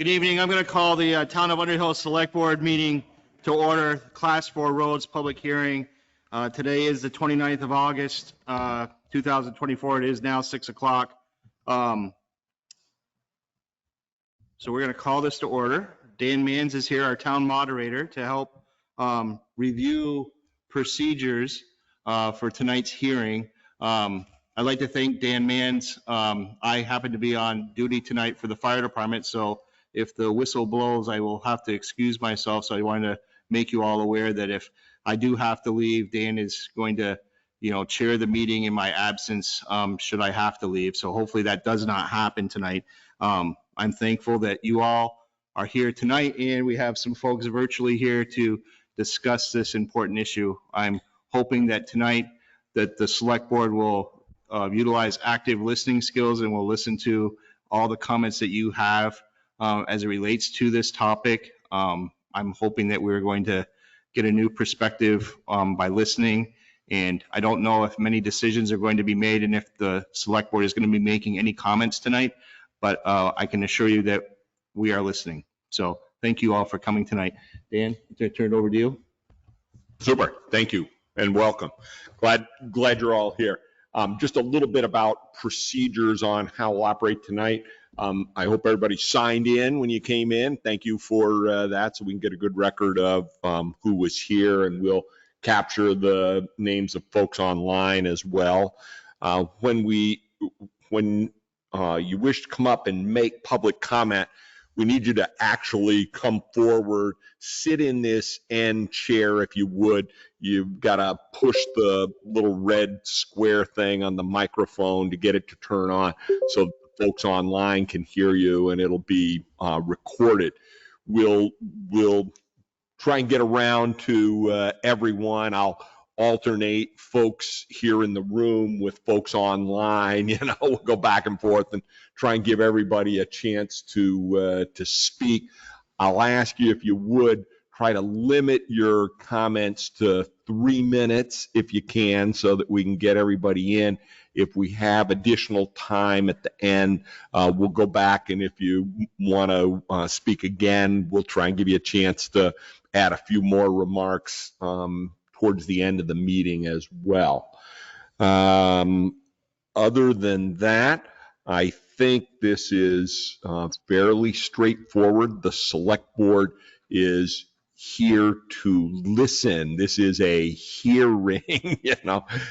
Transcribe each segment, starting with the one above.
Good evening. I'm going to call the Town of Underhill Selectboard meeting to order, Class 4 Roads Public Hearing. Today is the 29th of August, 2024. It is now 6 o'clock. So we're going to call this to order. Dan Manz is here, our town moderator, to help review procedures for tonight's hearing. I'd like to thank Dan Manz. I happen to be on duty tonight for the fire department, so if the whistle blows, I will have to excuse myself. So I wanted to make you all aware that if I do have to leave, Dan is going to, chair the meeting in my absence, should I have to leave. So hopefully that does not happen tonight. I'm thankful that you all are here tonight, and we have some folks virtually here to discuss this important issue. I'm hoping that tonight that the select board will utilize active listening skills and will listen to all the comments that you have as it relates to this topic. I'm hoping that we're going to get a new perspective by listening. And I don't know if many decisions are going to be made and if the select board is going to be making any comments tonight, but I can assure you that we are listening. So thank you all for coming tonight. Dan, I turn it over to you. Super. Thank you and welcome. Glad you're all here. Just a little bit about procedures on how we'll operate tonight. I hope everybody signed in when you came in. Thank you for that, so we can get a good record of who was here, and we'll capture the names of folks online as well. When you wish to come up and make public comment, we need you to actually come forward, sit in this end chair if you would. You've got to push the little red square thing on the microphone to get it to turn on so folks online can hear you, and it'll be recorded. We'll try and get around to everyone. I'll alternate folks here in the room with folks online. We'll go back and forth and try and give everybody a chance to speak. I'll ask you, if you would, try to limit your comments to 3 minutes if you can, so that we can get everybody in. If we have additional time at the end, we'll go back, and if you want to speak again, we'll try and give you a chance to add a few more remarks towards the end of the meeting as well. Other than that, I think this is fairly straightforward. The select board is here to listen. This is a hearing,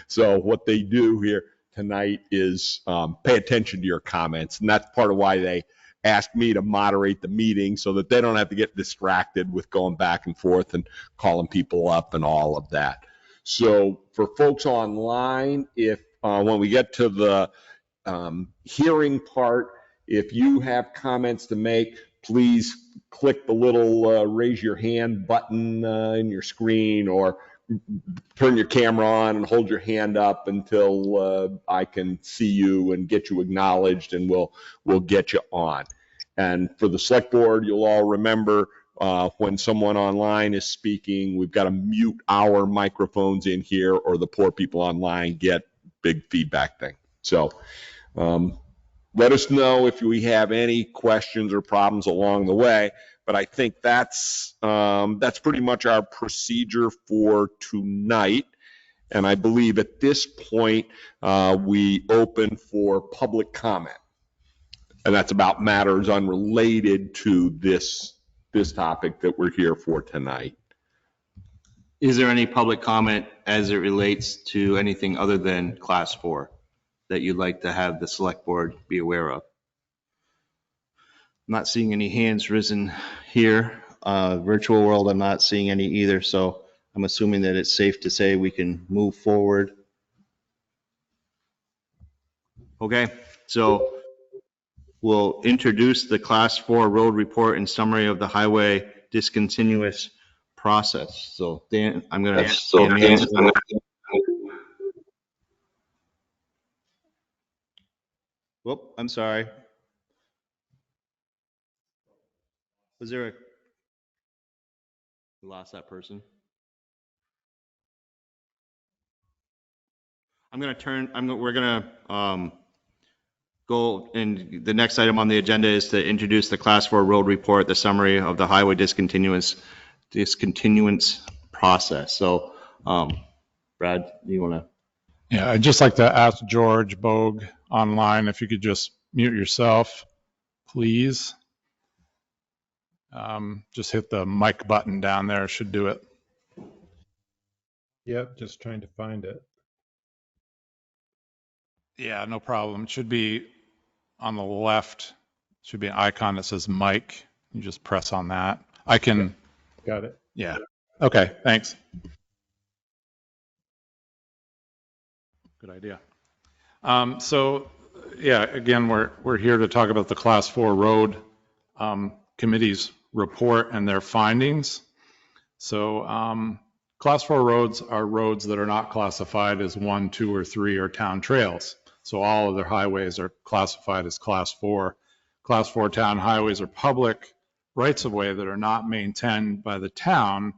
So what they do here tonight is pay attention to your comments, and that's part of why they asked me to moderate the meeting, so that they don't have to get distracted with going back and forth and calling people up and all of that. So for folks online, if when we get to the hearing part, if you have comments to make, please click the little raise your hand button in your screen, or turn your camera on and hold your hand up until I can see you and get you acknowledged, and we'll get you on. And for the select board, you'll all remember when someone online is speaking, we've got to mute our microphones in here, or the poor people online get big feedback thing. So let us know if we have any questions or problems along the way. But I think that's pretty much our procedure for tonight. And I believe at this point we open for public comment, and that's about matters unrelated to this topic that we're here for tonight. Is there any public comment as it relates to anything other than Class 4 that you'd like to have the select board be aware of? I'm not seeing any hands risen here. Virtual world, I'm not seeing any either, so I'm assuming that it's safe to say we can move forward. Okay, so we'll introduce the Class 4 road report and summary of the highway discontinuous process. So Dan, I'm going to. Whoop, I'm sorry. Was there a? We lost that person. We're going to go, and the next item on the agenda is to introduce the Class 4 road report, the summary of the highway discontinuance process. So, Brad, you want to? Yeah, I'd just like to ask George Bogue online if you could just mute yourself, please. Just hit the mic button down there, should do it. Yep, just trying to find it. Yeah, no problem. It should be on the left, should be an icon that says mic. You just press on that. I can, Got it. yeah. Okay, thanks. Good idea. So, yeah, again, we're here to talk about the Class 4 Road Committee's report and their findings. So, Class 4 roads are roads that are not classified as 1, 2, or 3 or town trails. So all of their highways are classified as Class 4. Class 4 town highways are public rights-of-way that are not maintained by the town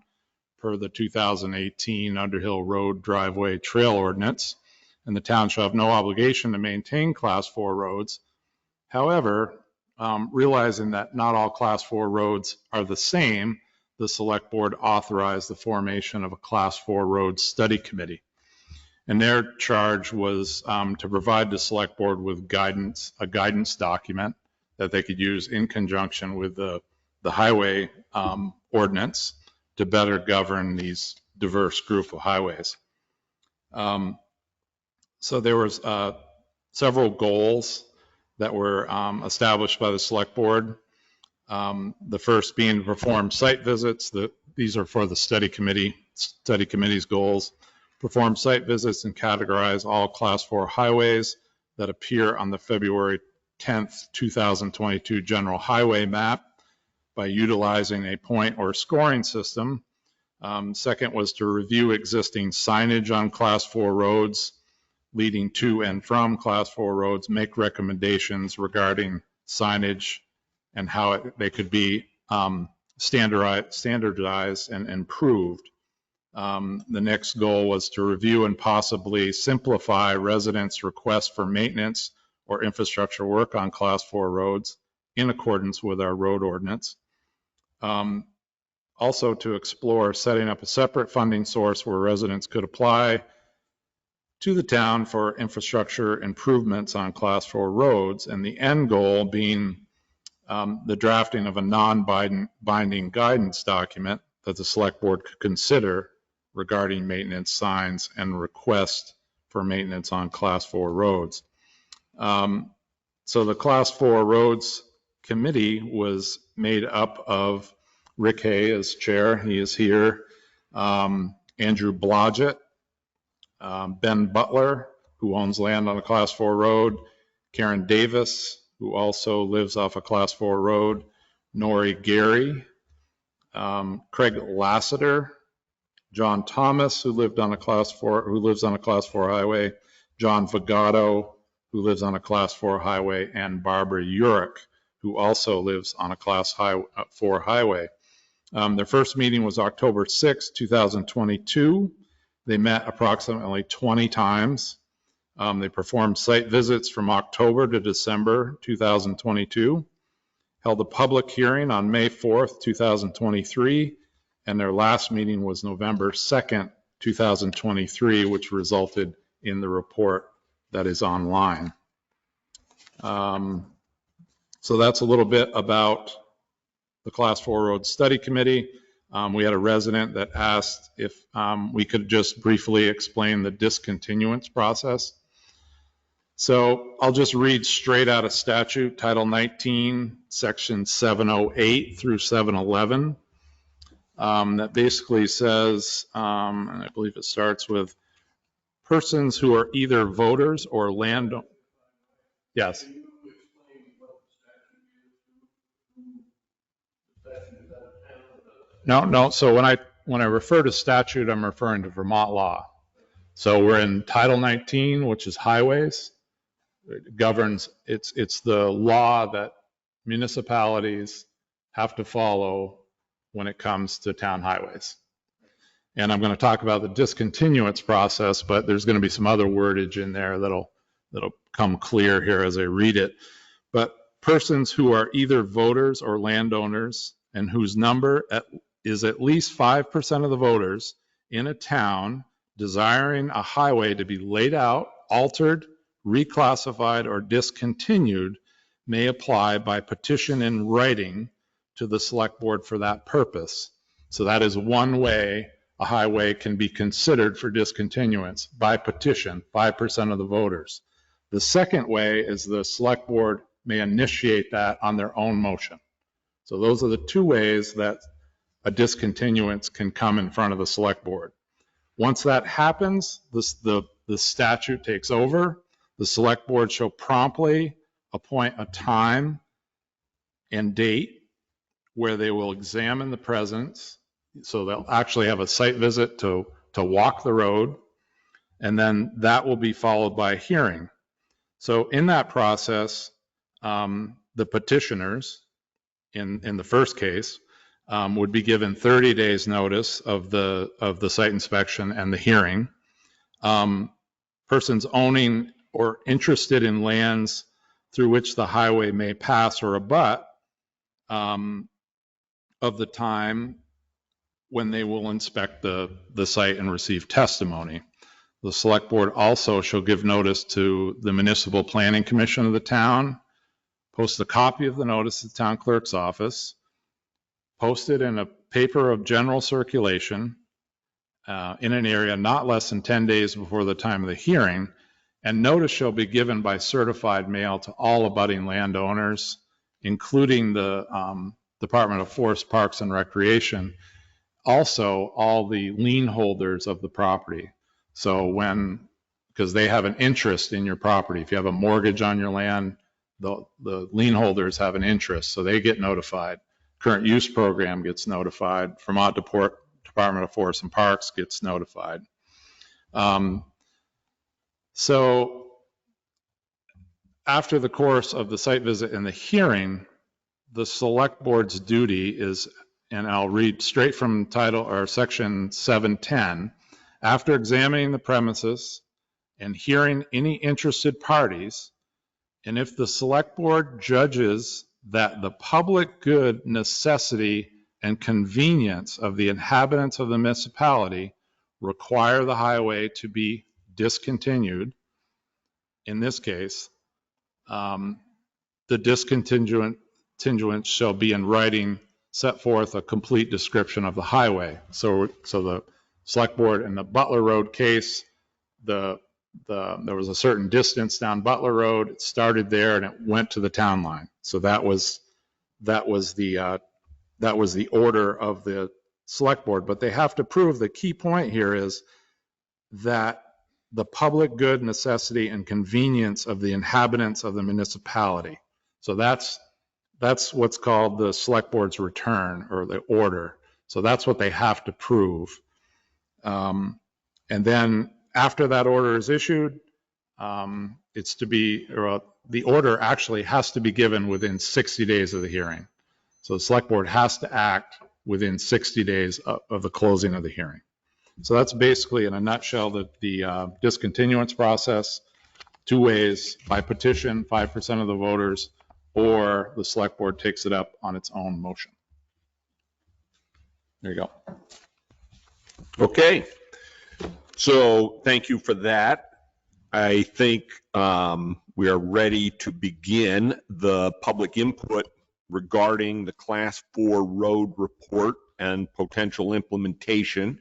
per the 2018 Underhill Road Driveway Trail Ordinance, and the town shall have no obligation to maintain Class 4 roads. However, realizing that not all Class 4 roads are the same, the Select Board authorized the formation of a Class 4 road study committee. And their charge was to provide the Select Board with guidance, a guidance document that they could use in conjunction with the highway ordinance to better govern these diverse group of highways. So there was several goals that were established by the Select Board. The first being to perform site visits. These are for the study committee's goals. Perform site visits and categorize all Class 4 highways that appear on the February 10th, 2022 General Highway Map by utilizing a point or scoring system. Second was to review existing signage on Class 4 roads leading to and from Class 4 roads, make recommendations regarding signage and how they could be standardized and improved. The next goal was to review and possibly simplify residents' requests for maintenance or infrastructure work on Class 4 roads in accordance with our road ordinance. Also to explore setting up a separate funding source where residents could apply to the town for infrastructure improvements on Class 4 roads, and the end goal being the drafting of a non-binding guidance document that the Select Board could consider regarding maintenance signs and request for maintenance on Class 4 roads. So the Class 4 Roads Committee was made up of Rick Hay as chair, he is here, Andrew Blodgett, Ben Butler, who owns land on a Class 4 road, Karen Davis, who also lives off a Class 4 road, Nori Gary, Craig Lassiter, John Thomas, who lives on a Class 4 highway, John Vigato, who lives on a Class 4 highway, and Barbara Urick, who also lives on a Class 4 highway. Their first meeting was October 6, 2022. They met approximately 20 times. They performed site visits from October to December 2022, held a public hearing on May 4th, 2023, and their last meeting was November 2nd, 2023, which resulted in the report that is online. So that's a little bit about the Class 4 Road Study Committee. We had a resident that asked if we could just briefly explain the discontinuance process. So I'll just read straight out of statute, Title 19, Section 708 through 711. That basically says, and I believe it starts with persons who are either voters or land. Yes. No. So when I refer to statute, I'm referring to Vermont law. So we're in Title 19, which is highways. It governs, it's the law that municipalities have to follow when it comes to town highways. And I'm going to talk about the discontinuance process, but there's going to be some other wordage in there that'll that'll come clear here as I read it. But persons who are either voters or landowners and whose number is at least 5% of the voters in a town desiring a highway to be laid out, altered, reclassified, or discontinued may apply by petition in writing to the select board for that purpose. So that is one way a highway can be considered for discontinuance, by petition, 5% of the voters. The second way is the select board may initiate that on their own motion. So those are the two ways that a discontinuance can come in front of the select board. Once that happens, the statute takes over. The select board shall promptly appoint a time and date where they will examine the presence. So they'll actually have a site visit to walk the road, and then that will be followed by a hearing. So in that process, the petitioners, in the first case, would be given 30 days notice of the site inspection and the hearing. Persons owning or interested in lands through which the highway may pass or abut of the time when they will inspect the site and receive testimony. The select board also shall give notice to the municipal planning commission of the town, post a copy of the notice at the town clerk's office, post it in a paper of general circulation in an area not less than 10 days before the time of the hearing, and notice shall be given by certified mail to all abutting landowners, including the Department of Forest, Parks, and Recreation, also all the lien holders of the property. So because they have an interest in your property, if you have a mortgage on your land, the lien holders have an interest, so they get notified. Current use program gets notified. Vermont Department of Forest and Parks gets notified. So after the course of the site visit and the hearing, the select board's duty is, and I'll read straight from title or section 710, after examining the premises and hearing any interested parties, and if the select board judges that the public good, necessity, and convenience of the inhabitants of the municipality require the highway to be discontinued, in this case, the discontinuance shall be in writing, set forth a complete description of the highway. So the select board in the Butler Road case, there was a certain distance down Butler Road. It started there and it went to the town line. So that was the order of the select board. But they have to prove, the key point here is that the public good, necessity, and convenience of the inhabitants of the municipality. So that's what's called the select board's return, or the order. So that's what they have to prove. And then after that order is issued, it's to be, or the order actually has to be given within 60 days of the hearing. So the select board has to act within 60 days of the closing of the hearing. So that's basically, in a nutshell, the discontinuance process. Two ways: by petition, 5% of the voters, or the select board takes it up on its own motion. There you go. Okay. So thank you for that. I think we are ready to begin the public input regarding the Class 4 road report and potential implementation.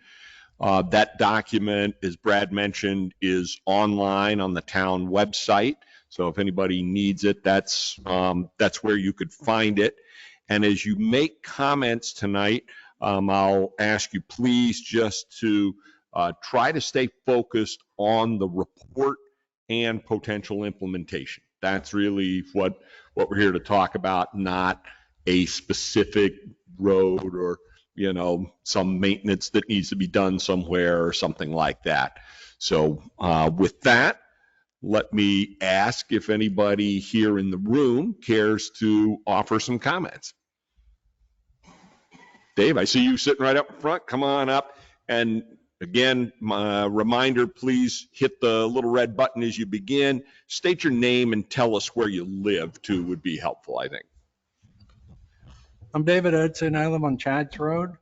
That document, as Brad mentioned, is online on the town website. So if anybody needs it, that's where you could find it. And as you make comments tonight, I'll ask you please just to try to stay focused on the report and potential implementation. That's really what we're here to talk about, not a specific road or some maintenance that needs to be done somewhere or something like that. So with that, let me ask if anybody here in the room cares to offer some comments. Dave, I see you sitting right up front. Come on up. And Again, my reminder, please hit the little red button as you begin. State your name and tell us where you live too would be helpful, I think. I'm David Edson. I live on Chads Road.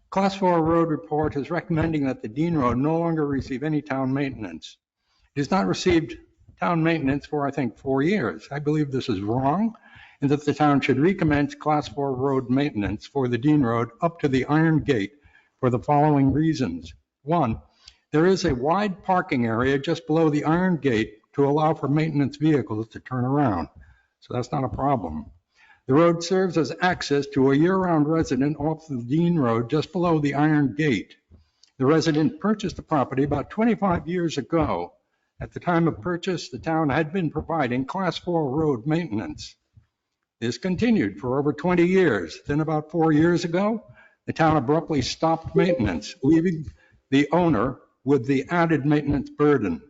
Class 4 road report is recommending that the Dean Road no longer receive any town maintenance. It has not received town maintenance for, I think, 4 years. I believe this is wrong, and that the town should recommence Class 4 road maintenance for the Dean Road up to the Iron Gate for the following reasons. One, there is a wide parking area just below the Iron Gate to allow for maintenance vehicles to turn around, so that's not a problem. The road serves as access to a year-round resident off the Dean Road just below the Iron Gate. The resident purchased the property about 25 years ago. At the time of purchase, the town had been providing Class 4 road maintenance. This continued for over 20 years. Then about 4 years ago, the town abruptly stopped maintenance, leaving the owner with the added maintenance burden.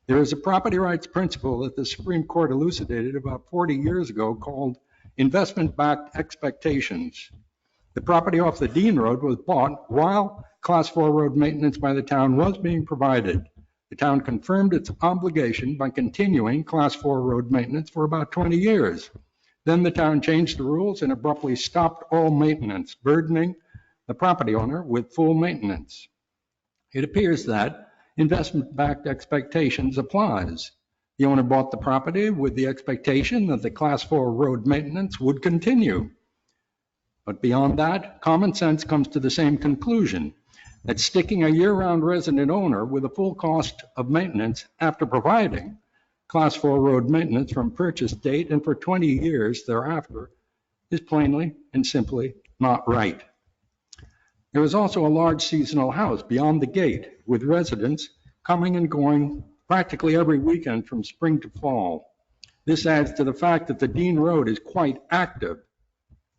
There is a property rights principle that the Supreme Court elucidated about 40 years ago called investment-backed expectations. The property off the Dean Road was bought while Class 4 road maintenance by the town was being provided. The town confirmed its obligation by continuing Class 4 road maintenance for about 20 years. Then the town changed the rules and abruptly stopped all maintenance, burdening the property owner with full maintenance. It appears that investment-backed expectations applies. The owner bought the property with the expectation that the Class 4 road maintenance would continue. But beyond that, common sense comes to the same conclusion, that sticking a year-round resident owner with a full cost of maintenance after providing Class 4 road maintenance from purchase date and for 20 years thereafter is plainly and simply not right. There is also a large seasonal house beyond the gate with residents coming and going practically every weekend from spring to fall. This adds to the fact that the Dean Road is quite active.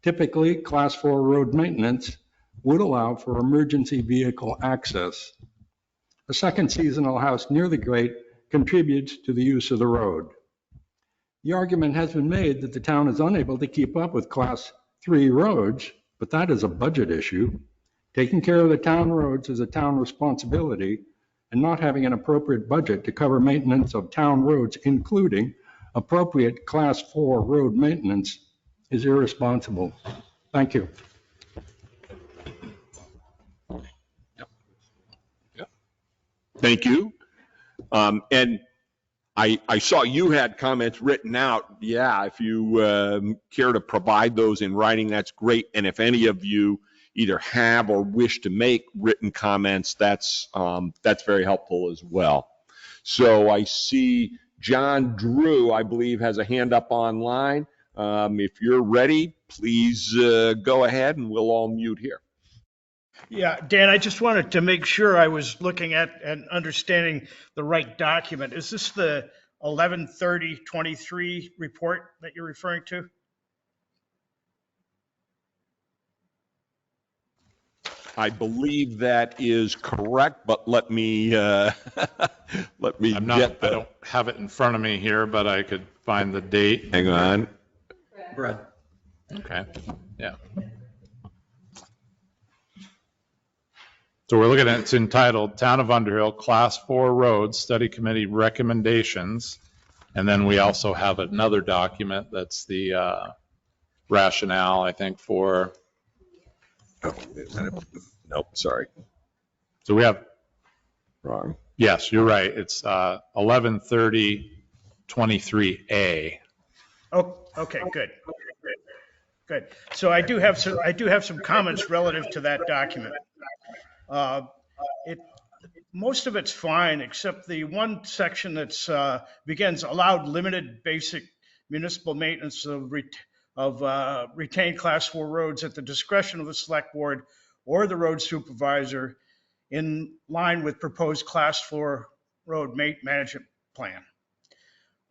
Typically, Class 4 road maintenance would allow for emergency vehicle access. A second seasonal house near the gate contributes to the use of the road. The argument has been made that the town is unable to keep up with Class 3 roads, but that is a budget issue. Taking care of the town roads is a town responsibility, and not having an appropriate budget to cover maintenance of town roads, including appropriate Class 4 road maintenance, is irresponsible. Thank you. Thank you. And I saw you had comments written out. Yeah, if you care to provide those in writing, that's great. And if any of you either have or wish to make written comments, that's very helpful as well. So I see John Drew, I believe, has a hand up online. If you're ready, please go ahead and we'll all mute here. Yeah, Dan, I just wanted to make sure I was looking at and understanding the right document. Is this the 11/30/23 report that you're referring to? I believe that is correct, but let me I don't have it in front of me here, but I could find the date. Hang on. Brad. Okay, yeah. So we're looking at, it's entitled Town of Underhill Class 4 Roads Study Committee Recommendations. And then we also have another document that's the rationale, I think, for. Oh, nope, sorry. So we have. Wrong. Yes, you're right. It's 11/30/23A. Oh, okay, good. Good. So I do have some comments relative to that document. Most of it's fine, except the one section that's begins allowed limited basic municipal maintenance of retained Class 4 roads at the discretion of the Select Board or the road supervisor in line with proposed Class 4 road management plan.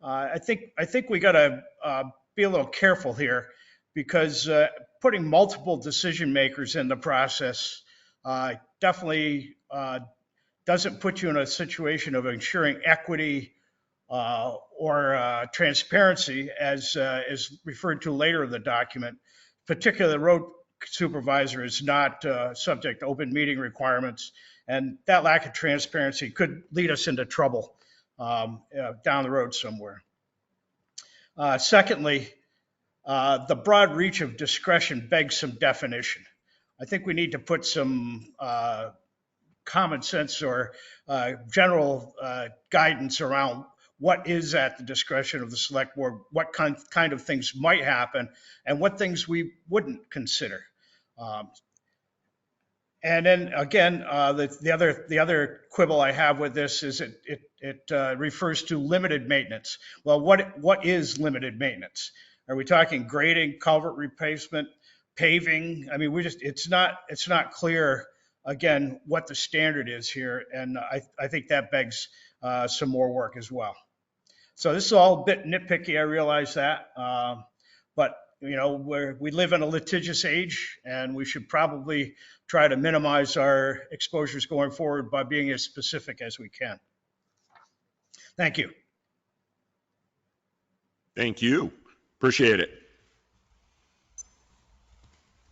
I think we got to be a little careful here, because putting multiple decision makers in the process definitely doesn't put you in a situation of ensuring equity or transparency, as is referred to later in the document. Particularly, supervisor is not subject to open meeting requirements. And that lack of transparency could lead us into trouble down the road somewhere. Secondly, the broad reach of discretion begs some definition. I think we need to put some common sense or general guidance around what is at the discretion of the select board, what kind of things might happen, and what things we wouldn't consider. And then again, the other quibble I have with this is it refers to limited maintenance. Well, what is limited maintenance? Are we talking grading, culvert replacement, paving? I mean, it's not clear again what the standard is here, and I think that begs some more work as well. So this is all a bit nitpicky, I realize that, but you know, we live in a litigious age, and we should probably try to minimize our exposures going forward by being as specific as we can. Thank you. Thank you. Appreciate it.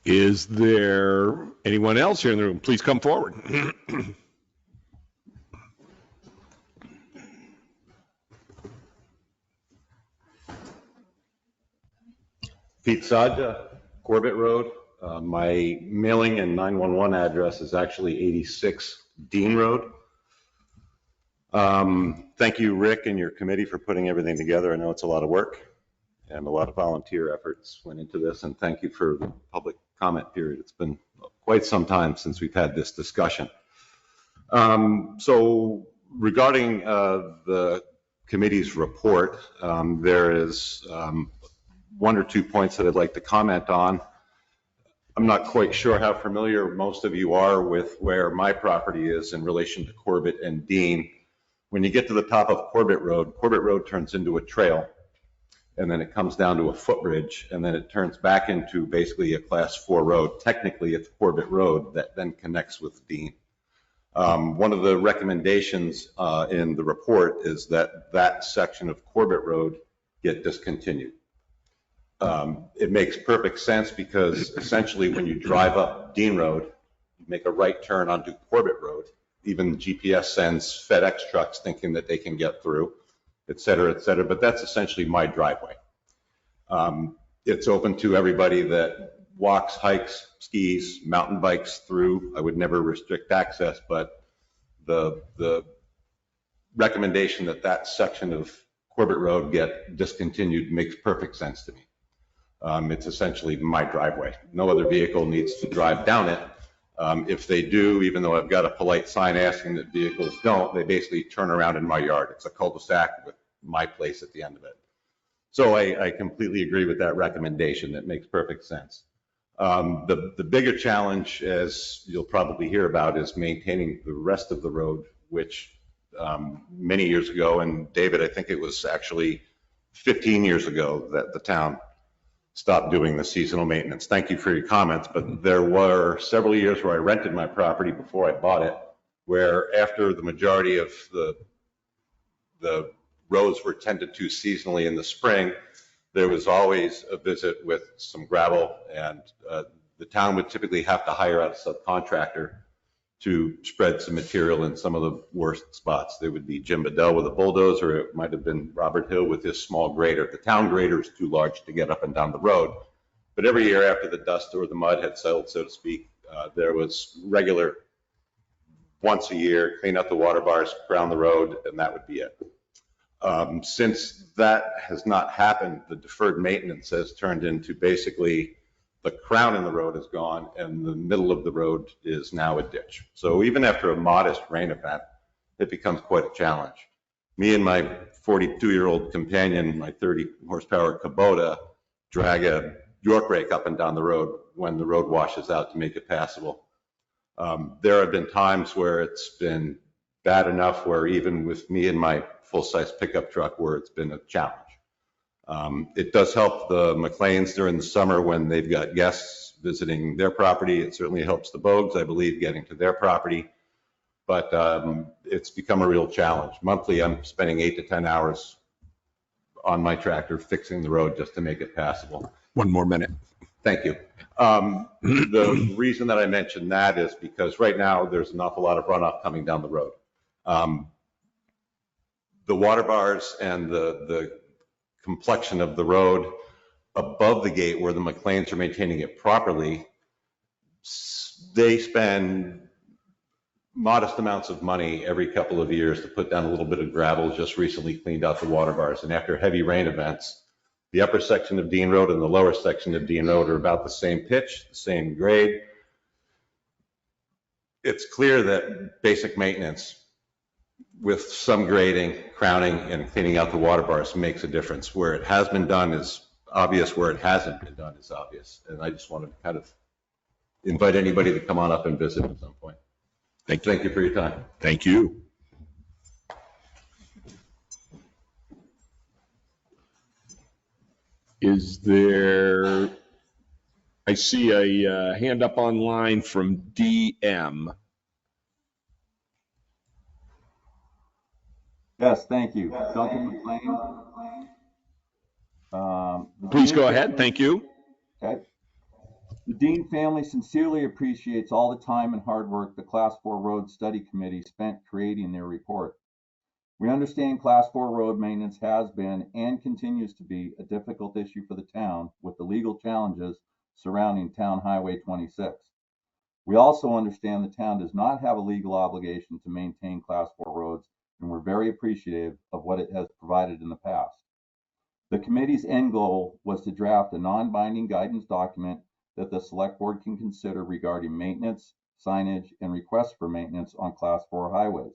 Is there anyone else here in the room? Please come forward. Pete Sadja, Corbett Road. My mailing and 911 address is actually 86 Dean Road. Thank you, Rick, and your committee for putting everything together. I know it's a lot of work and a lot of volunteer efforts went into this, and thank you for the public comment period. It's been quite some time since we've had this discussion. So regarding the committee's report, there is one or two points that I'd like to comment on. I'm not quite sure how familiar most of you are with where my property is in relation to Corbett and Dean. When you get to the top of Corbett Road turns into a trail, and then it comes down to a footbridge, and then it turns back into basically a class 4 road. Technically, it's Corbett Road that then connects with Dean. One of the recommendations in the report is that that section of Corbett Road get discontinued. It makes perfect sense because essentially when you drive up Dean Road, you make a right turn onto Corbett Road. Even GPS sends FedEx trucks thinking that they can get through, et cetera, but that's essentially my driveway. It's open to everybody that walks, hikes, skis, mountain bikes through. I would never restrict access, but the recommendation that that section of Corbett Road get discontinued makes perfect sense to me. It's essentially my driveway. No other vehicle needs to drive down it. If they do, even though I've got a polite sign asking that vehicles don't, they basically turn around in my yard. It's a cul-de-sac with my place at the end of it. So I completely agree with that recommendation. That makes perfect sense. The bigger challenge, as you'll probably hear about, is maintaining the rest of the road, which many years ago, and David, I think it was actually 15 years ago that the town stopped doing the seasonal maintenance. Thank you for your comments, but there were several years where I rented my property before I bought it, where after the majority of the roads were tended to seasonally in the spring, there was always a visit with some gravel, and the town would typically have to hire out a subcontractor to spread some material in some of the worst spots. There would be Jim Bedell with a bulldozer, or it might have been Robert Hill with his small grader. The town grader is too large to get up and down the road. But every year after the dust or the mud had settled, so to speak, there was regular, once a year, clean up the water bars, ground the road, and that would be it. Since that has not happened, the deferred maintenance has turned into basically the crown in the road is gone and the middle of the road is now a ditch. So even after a modest rain event, it becomes quite a challenge. Me and my 42-year-old companion, my 30 horsepower Kubota, drag a York rake up and down the road when the road washes out to make it passable. There have been times where it's been bad enough where even with me and my full-size pickup truck where it's been a challenge. It does help the McLeans during the summer when they've got guests visiting their property. It certainly helps the Bogues, I believe, getting to their property. But it's become a real challenge. Monthly, I'm spending 8 to 10 hours on my tractor fixing the road just to make it passable. One more minute. Thank you. The reason that I mentioned that is because right now there's an awful lot of runoff coming down the road. The water bars and the complexion of the road above the gate where the McLeans are maintaining it properly, they spend modest amounts of money every couple of years to put down a little bit of gravel. Just recently cleaned out the water bars. And after heavy rain events, the upper section of Dean Road and the lower section of Dean Road are about the same pitch, the same grade. It's clear that basic maintenance with some grading, crowning, and cleaning out the water bars makes a difference. Where it has been done is obvious, where it hasn't been done is obvious. And I just wanted to kind of invite anybody to come on up and visit at some point. Thank you for your time. Thank you. Is there, I see a hand up online from DM. Yes, thank you. Duncan McLean. Please go ahead. Thank you. Okay. The Dean family sincerely appreciates all the time and hard work the Class 4 Road Study Committee spent creating their report. We understand Class 4 road maintenance has been and continues to be a difficult issue for the town with the legal challenges surrounding Town Highway 26. We also understand the town does not have a legal obligation to maintain Class 4 roads, and we're very appreciative of what it has provided in the past. The committee's end goal was to draft a non-binding guidance document that the Select Board can consider regarding maintenance, signage, and requests for maintenance on Class 4 highways.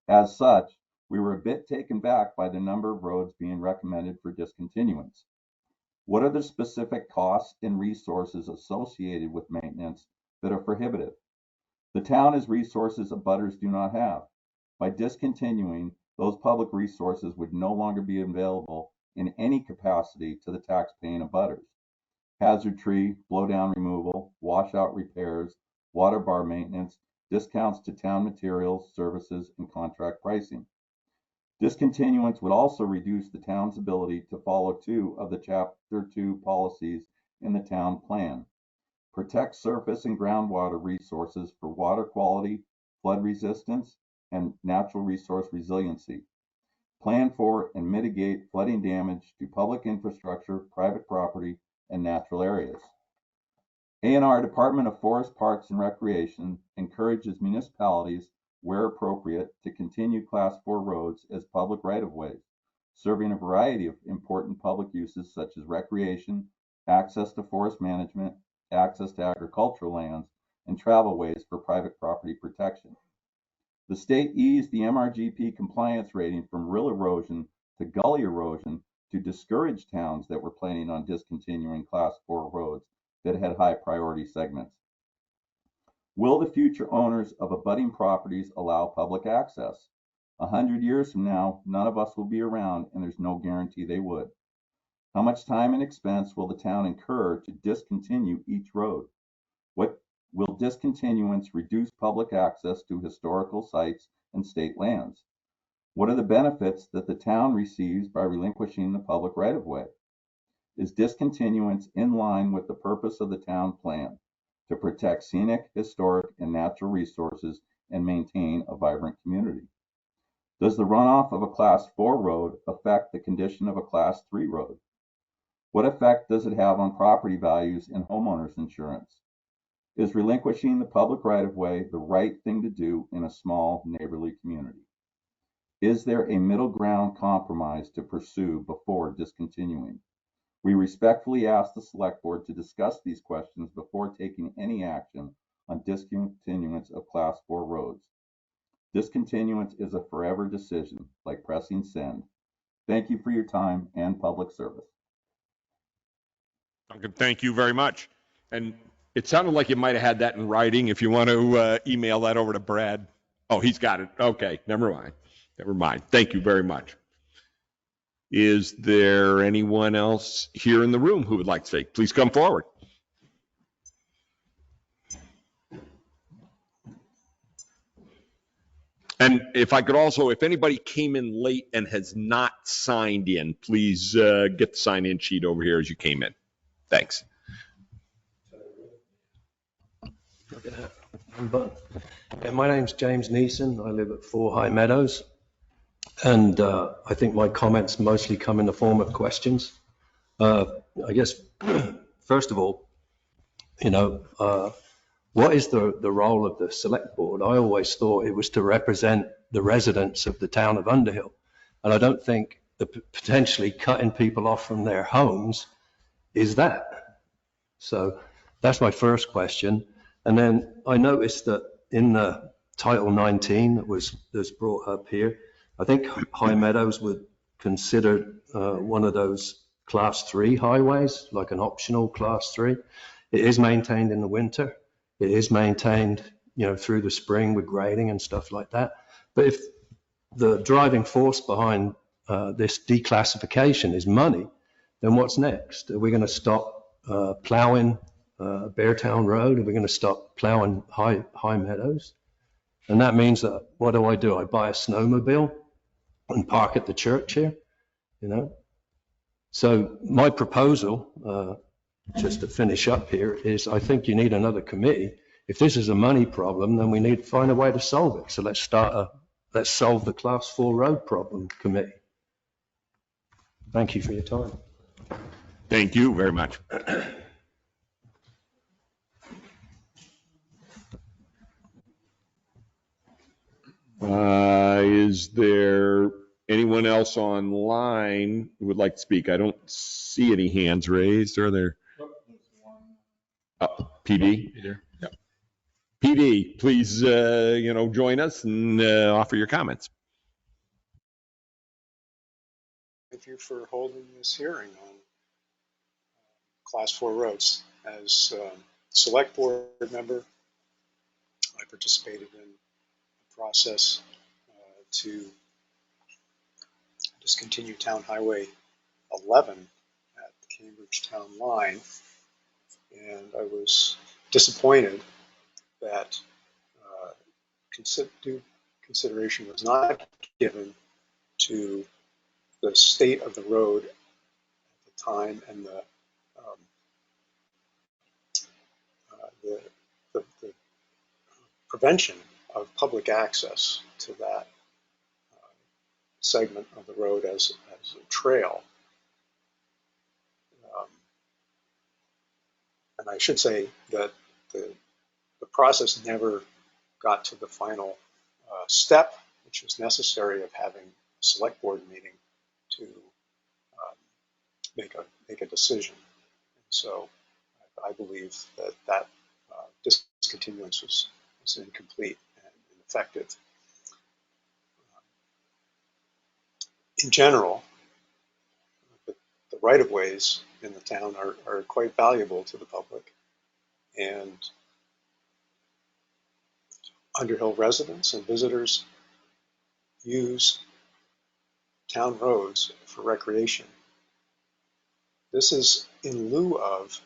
As such, we were a bit taken back by the number of roads being recommended for discontinuance. What are the specific costs and resources associated with maintenance that are prohibitive? The town has resources abutters do not have. By discontinuing, those public resources would no longer be available in any capacity to the tax-paying abutters. Hazard tree, blow-down removal, washout repairs, water bar maintenance, discounts to town materials, services, and contract pricing. Discontinuance would also reduce the town's ability to follow 2 of the Chapter 2 policies in the town plan. Protect surface and groundwater resources for water quality, flood resistance, and natural resource resiliency. Plan for and mitigate flooding damage to public infrastructure, private property, and natural areas. A&R Department of Forest, Parks, and Recreation encourages municipalities, where appropriate, to continue Class 4 roads as public right-of-ways, serving a variety of important public uses such as recreation, access to forest management, access to agricultural lands, and travelways for private property protection. The state eased the MRGP compliance rating from rill erosion to gully erosion to discourage towns that were planning on discontinuing Class 4 roads that had high priority segments. Will the future owners of abutting properties allow public access? 100 years from now, none of us will be around, and there's no guarantee they would. How much time and expense will the town incur to discontinue each road? What will discontinuance reduce public access to historical sites and state lands? What are the benefits that the town receives by relinquishing the public right-of-way? Is discontinuance in line with the purpose of the town plan to protect scenic, historic, and natural resources and maintain a vibrant community? Does the runoff of a Class 4 road affect the condition of a Class 3 road? What effect does it have on property values and homeowners insurance? Is relinquishing the public right-of-way the right thing to do in a small neighborly community? Is there a middle ground compromise to pursue before discontinuing? We respectfully ask the Select Board to discuss these questions before taking any action on discontinuance of Class 4 roads. Discontinuance is a forever decision, like pressing send. Thank you for your time and public service. Duncan, thank you very much. And it sounded like you might have had that in writing. If you want to email that over to Brad. Oh, he's got it. Okay, never mind. Never mind. Thank you very much. Is there anyone else here in the room who would like to speak? Please come forward. And if I could also, if anybody came in late and has not signed in, please get the sign-in sheet over here as you came in. Thanks. My name's James Neeson. I live at 4 High Meadows. And I think my comments mostly come in the form of questions. I guess, first of all, what is the role of the select board? I always thought it was to represent the residents of the town of Underhill. And I don't think the potentially cutting people off from their homes is that. So that's my first question. And then I noticed that in the Title 19 that was brought up here, I think High Meadows would consider one of those Class 3 highways, like an optional Class 3. It is maintained in the winter. It is maintained, through the spring with grading and stuff like that. But if the driving force behind this declassification is money, then what's next? Are we going to stop plowing Beartown Road? Are we going to stop plowing High Meadows? And that means that, what do? I buy a snowmobile and park at the church here, So my proposal, just to finish up here, is I think you need another committee. If this is a money problem, then we need to find a way to solve it. So let's solve the Class 4 road problem committee. Thank you for your time. Thank you very much. Is there anyone else online who would like to speak? I don't see any hands raised. Are there? PD? Yeah. PD, please, join us and offer your comments. Thank you for holding this hearing on Class 4 roads. As select board member, I participated in the process to discontinue Town Highway 11 at the Cambridge Town line, and I was disappointed that due consideration was not given to the state of the road at the time and the prevention of public access to that segment of the road as a trail. And I should say that the process never got to the final step, which was necessary, of having a select board meeting to make a decision. And so I believe that discontinuance was incomplete and ineffective. In general, the right-of-ways in the town are quite valuable to the public, and Underhill residents and visitors use town roads for recreation. This is in lieu of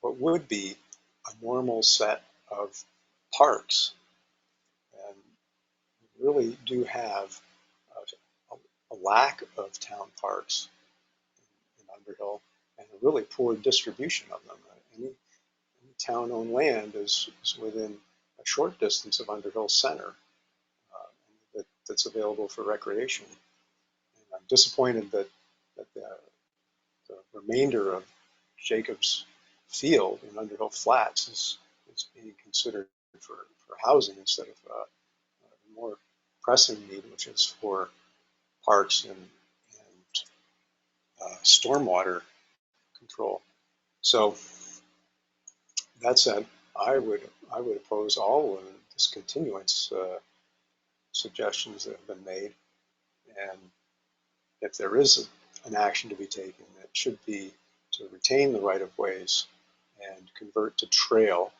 what would be a normal set of parks, and we really do have a lack of town parks in Underhill, and a really poor distribution of them. Any town-owned land is within a short distance of Underhill Center that's available for recreation. And I'm disappointed that the remainder of Jacobs Field in Underhill Flats is being considered for housing instead of a more pressing need, which is for parks and stormwater control. So that said, I would oppose all of the discontinuance suggestions that have been made, and if there is an action to be taken, it should be to retain the right-of-ways and convert to trail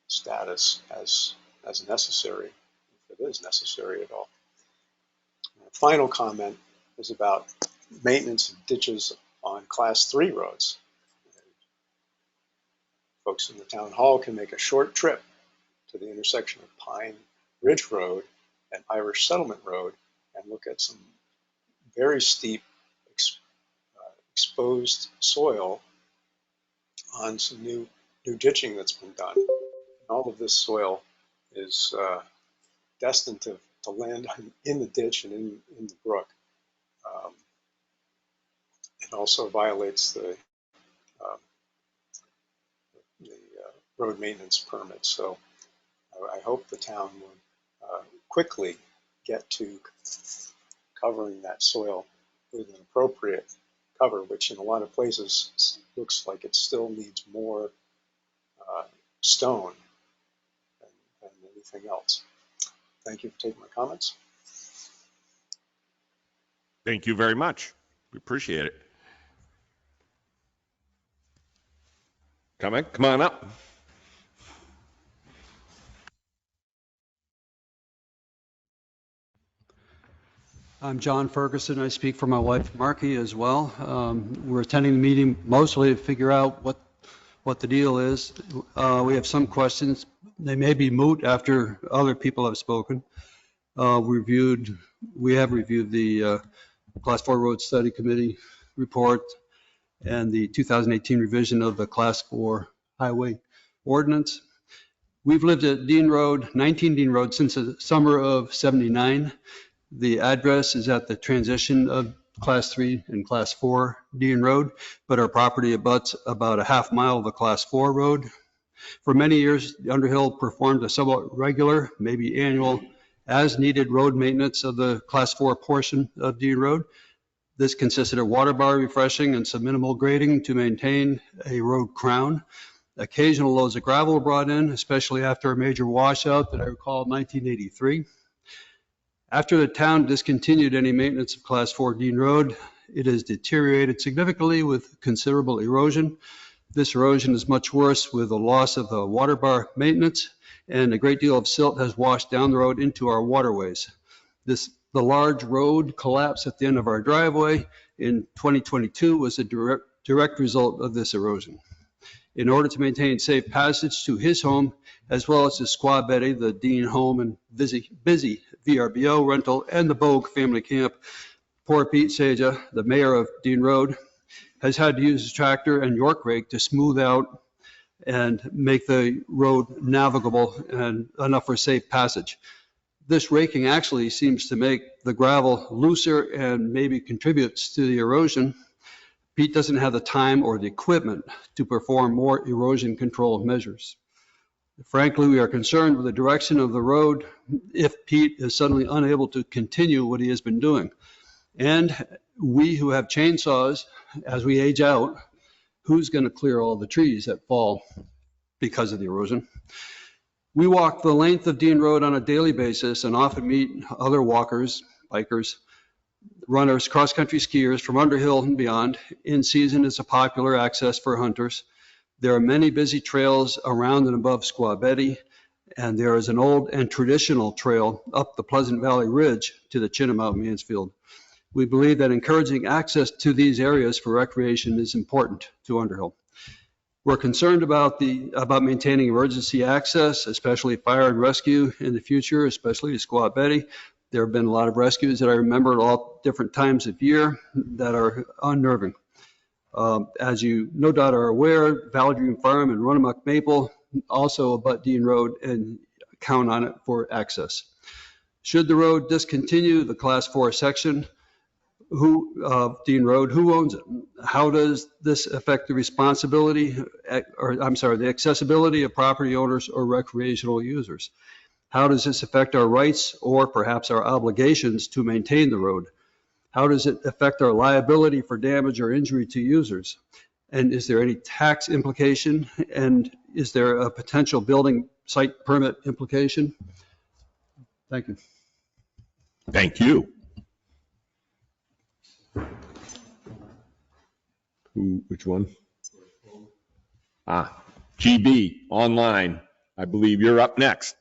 status as necessary, if it is necessary at all. And the final comment is about maintenance of ditches on Class 3 roads. Folks in the town hall can make a short trip to the intersection of Pine Ridge Road and Irish Settlement Road and look at some very steep exposed soil on some new ditching that's been done. All of this soil is destined to land in the ditch and in the brook. It also violates the road maintenance permit. So I hope the town would quickly get to covering that soil with an appropriate cover, which in a lot of places looks like it still needs more stone than anything else. Thank you for taking my comments. Thank you very much. We appreciate it. Come on up. I'm John Ferguson. I speak for my wife, Marky, as well. We're attending the meeting mostly to figure out what the deal is. We have some questions. They may be moot after other people have spoken. We have reviewed the Class 4 Road Study Committee report and the 2018 revision of the Class 4 Highway Ordinance. We've lived at 19 Dean Road, since the summer of '79. The address is at the transition of Class 3 and Class 4 Dean Road, but our property abuts about a half mile of the Class 4 road. For many years, Underhill performed a somewhat regular, maybe annual, as-needed road maintenance of the Class 4 portion of Dean Road. This consisted of water bar refreshing and some minimal grading to maintain a road crown. Occasional loads of gravel were brought in, especially after a major washout that I recall in 1983. After the town discontinued any maintenance of Class 4 Dean Road, it has deteriorated significantly with considerable erosion. This erosion is much worse with the loss of the water bar maintenance, and a great deal of silt has washed down the road into our waterways. The large road collapse at the end of our driveway in 2022 was a direct result of this erosion. In order to maintain safe passage to his home, as well as to Squaw Betty, the Dean home and busy VRBO rental, and the Bogue family camp, poor Pete Saja, the mayor of Dean Road, has had to use his tractor and York rake to smooth out and make the road navigable and enough for safe passage. This raking actually seems to make the gravel looser and maybe contributes to the erosion. Pete doesn't have the time or the equipment to perform more erosion control measures. Frankly, we are concerned with the direction of the road if Pete is suddenly unable to continue what he has been doing. And we who have chainsaws, as we age out, who's going to clear all the trees that fall because of the erosion? We walk the length of Dean Road on a daily basis and often meet other walkers, bikers, runners, cross-country skiers from Underhill and beyond. In season, it's a popular access for hunters. There are many busy trails around and above Squaw Betty, and there is an old and traditional trail up the Pleasant Valley Ridge to the Chinamount Mansfield. We believe that encouraging access to these areas for recreation is important to Underhill. We're concerned about maintaining emergency access, especially fire and rescue in the future, especially to Squaw Betty. There have been a lot of rescues that I remember at all different times of year that are unnerving. As you no doubt are aware, Valley Dream Farm and Roanoke Maple also abut Dean Road and count on it for access. Should the road discontinue the Class 4 section of Dean Road, who owns it? How does this affect the the accessibility of property owners or recreational users? How does this affect our rights or perhaps our obligations to maintain the road? How does it affect our liability for damage or injury to users? And is there any tax implication? And is there a potential building site permit implication? Thank you. Thank you. Which one? GB online. I believe you're up next.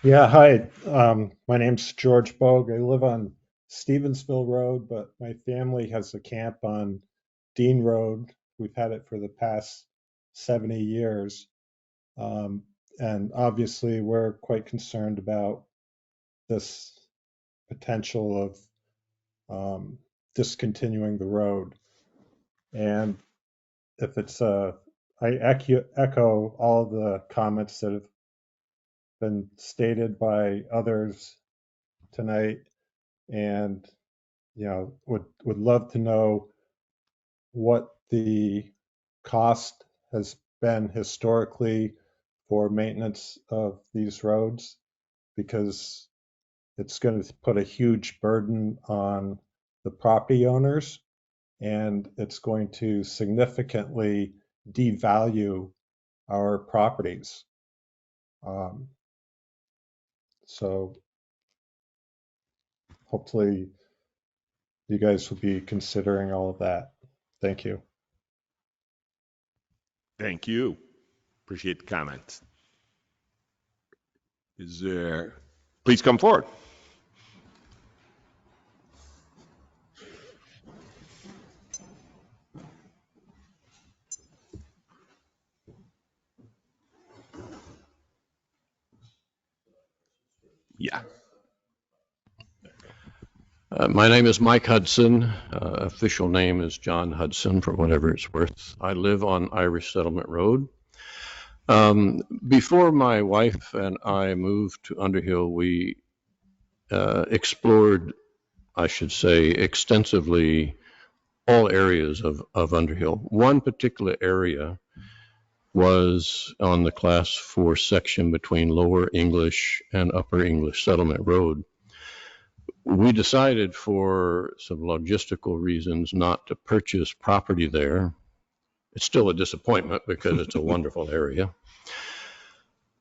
Yeah, hi. My name's George Bogue. I live on Stevensville Road, but my family has a camp on Dean Road. We've had it for the past 70 years. And obviously, we're quite concerned about this potential of discontinuing the road. And if it's a I echo all the comments that have been stated by others tonight, and would love to know what the cost has been historically for maintenance of these roads, because it's going to put a huge burden on the property owners, and it's going to significantly devalue our properties. So hopefully you guys will be considering all of that. Thank you. Thank you. Appreciate the comment. Please come forward. Yeah. My name is Mike Hudson. Official name is John Hudson, for whatever it's worth. I live on Irish Settlement Road. Before my wife and I moved to Underhill, we explored, I should say, extensively all areas of Underhill. One particular area was on the Class 4 section between Lower English and Upper English Settlement Road. We decided for some logistical reasons not to purchase property there. It's still a disappointment because it's a wonderful area.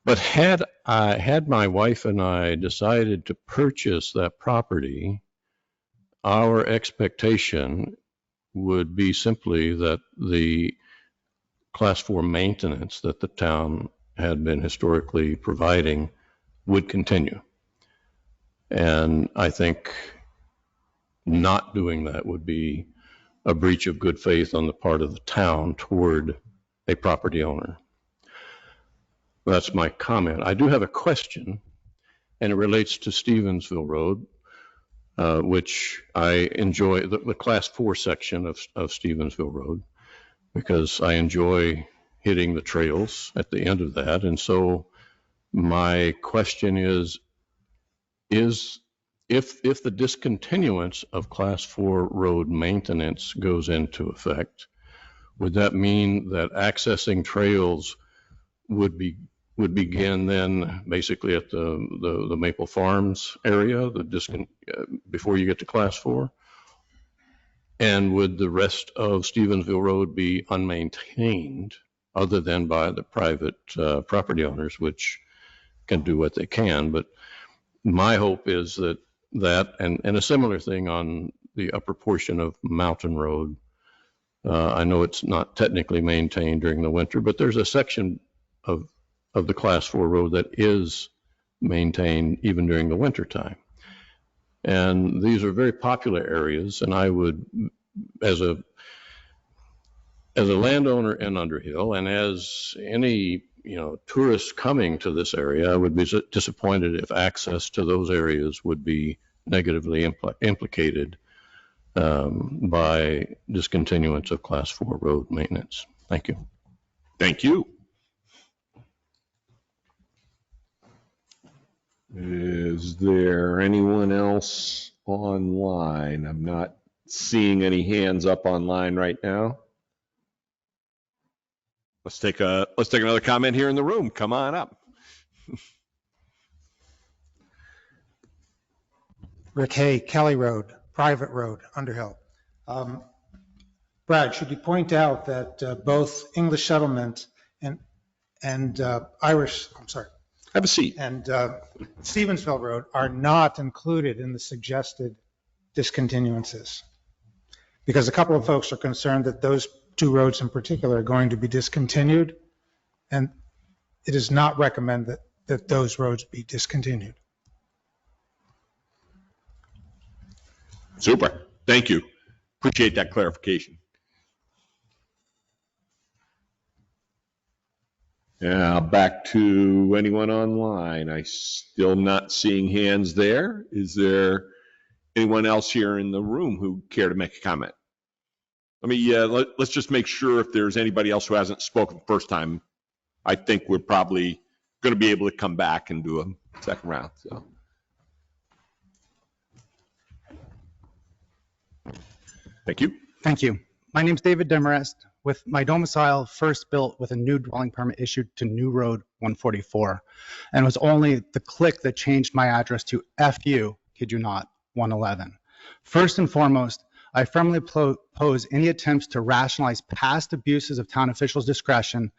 But had my wife and I decided to purchase that property, our expectation would be simply that the Class 4 maintenance that the town had been historically providing would continue. And I think not doing that would be a breach of good faith on the part of the town toward a property owner. That's my comment. I do have a question, and it relates to Stevensville Road, which I enjoy, the Class 4 section of Stevensville Road, because I enjoy hitting the trails at the end of that. And so my question is if the discontinuance of Class 4 road maintenance goes into effect, would that mean that accessing trails would begin then basically at the Maple Farms area, before you get to Class 4? And would the rest of Stevensville Road be unmaintained other than by the private property owners, which can do what they can? But my hope is that and a similar thing on the upper portion of Mountain Road. I know it's not technically maintained during the winter, but there's a section of the Class 4 road that is maintained even during the winter time. And these are very popular areas, and I would, as a landowner in Underhill, and as any tourists coming to this area, I would be disappointed if access to those areas would be negatively implicated by discontinuance of Class 4 road maintenance. Thank you. Thank you. Is there anyone else online? I'm not seeing any hands up online right now. Let's take another comment here in the room. Come on up. Rick Hay, Kelly Road, private road, Underhill. Brad, should you point out that both English Settlement and Irish, I'm sorry. Have a seat. And Stevensville Road are not included in the suggested discontinuances, because a couple of folks are concerned that those two roads in particular are going to be discontinued, and it is not recommended that those roads be discontinued. Super. Thank you. Appreciate that clarification. Now back to anyone online. I still not seeing hands there. Is there anyone else here in the room who care to make a comment? Let me, let's just make sure if there's anybody else who hasn't spoken the first time. I think we're probably going to be able to come back and do a second round. So. Thank you. Thank you. My name's David Demarest, with my domicile first built with a new dwelling permit issued to New Road 144. And it was only the click that changed my address to FU, kid you not, 111. First and foremost, I firmly oppose any attempts to rationalize past abuses of town officials' discretion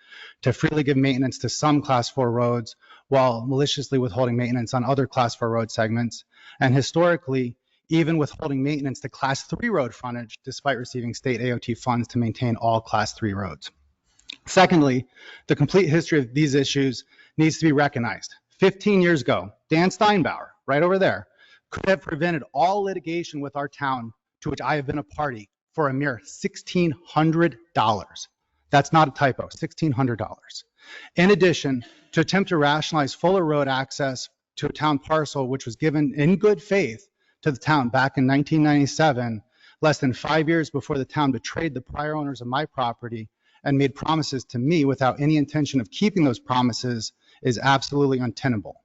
to freely give maintenance to some Class 4 roads while maliciously withholding maintenance on other Class 4 road segments, and historically, even withholding maintenance to Class 3 road frontage despite receiving state AOT funds to maintain all Class 3 roads. Secondly, the complete history of these issues needs to be recognized. 15 years ago, Dan Steinbauer, right over there, could have prevented all litigation with our town to which I have been a party for a mere $1,600. That's not a typo, $1,600. In addition, to attempt to rationalize fuller road access to a town parcel which was given in good faith to the town back in 1997, less than 5 years before the town betrayed the prior owners of my property and made promises to me without any intention of keeping those promises, is absolutely untenable.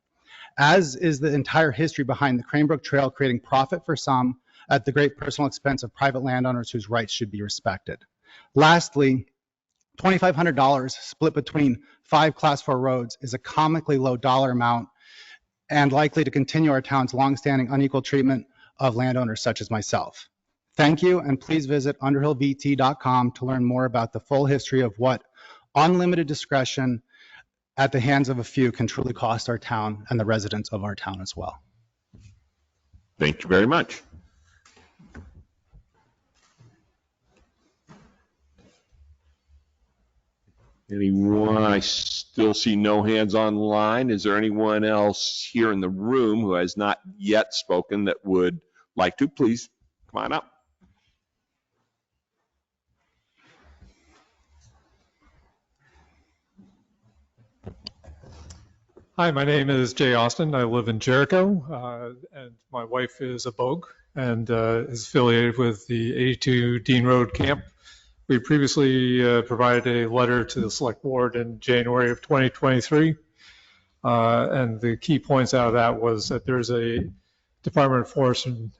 As is the entire history behind the Cranebrook Trail creating profit for some at the great personal expense of private landowners whose rights should be respected. Lastly, $2,500 split between 5 Class 4 roads is a comically low dollar amount and likely to continue our town's longstanding unequal treatment of landowners such as myself. Thank you, and please visit underhillvt.com to learn more about the full history of what unlimited discretion at the hands of a few can truly cost our town and the residents of our town as well. Thank you very much. Anyone? I still see no hands online. Is there anyone else here in the room who has not yet spoken that would like to? Please come on up. Hi, my name is Jay Austin. I live in Jericho, and my wife is a Bogue and is affiliated with the 82 Dean Road camp. We previously provided a letter to the select board in January of 2023. And the key points out of that was that there's a Department of Forest and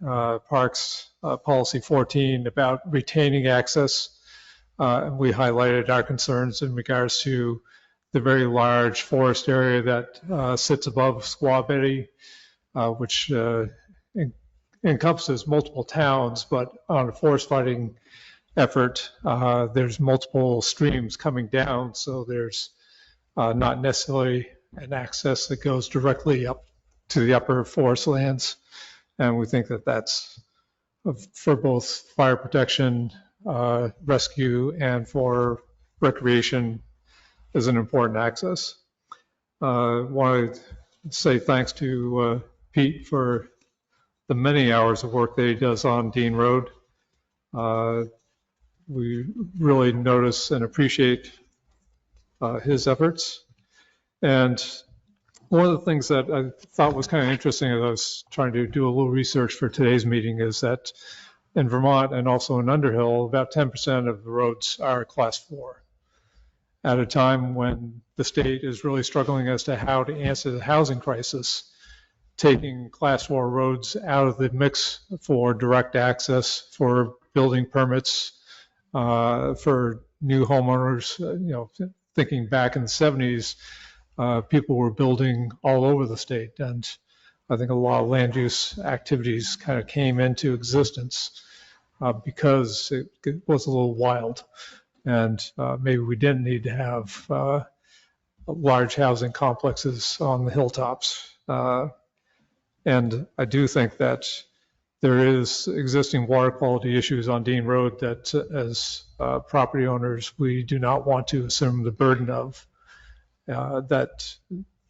Parks Policy 14 about retaining access. And we highlighted our concerns in regards to the very large forest area that sits above Squaw Betty, which encompasses multiple towns, but on a forest fighting effort, there's multiple streams coming down, so there's not necessarily an access that goes directly up to the upper forest lands. And we think that that's for both fire protection, rescue, and for recreation is an important access. Want to say thanks to Pete for the many hours of work that he does on Dean Road. We really notice and appreciate his efforts. And one of the things that I thought was kind of interesting as I was trying to do a little research for today's meeting is that in Vermont and also in Underhill, about 10% of the roads are Class 4. At a time when the state is really struggling as to how to answer the housing crisis, taking Class 4 roads out of the mix for direct access, for building permits, for new homeowners, thinking back in the 70s, people were building all over the state. And I think a lot of land use activities kind of came into existence because it was a little wild. And maybe we didn't need to have large housing complexes on the hilltops. And I do think that there is existing water quality issues on Dean Road that as property owners, we do not want to assume the burden of, that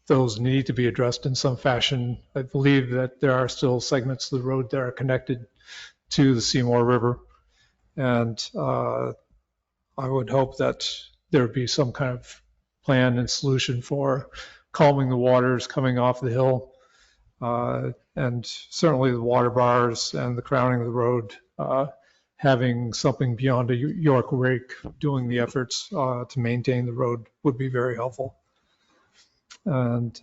those need to be addressed in some fashion. I believe that there are still segments of the road that are connected to the Seymour River. And I would hope that there would be some kind of plan and solution for calming the waters coming off the hill. And certainly the water bars and the crowning of the road having something beyond a York rake doing the efforts to maintain the road would be very helpful. And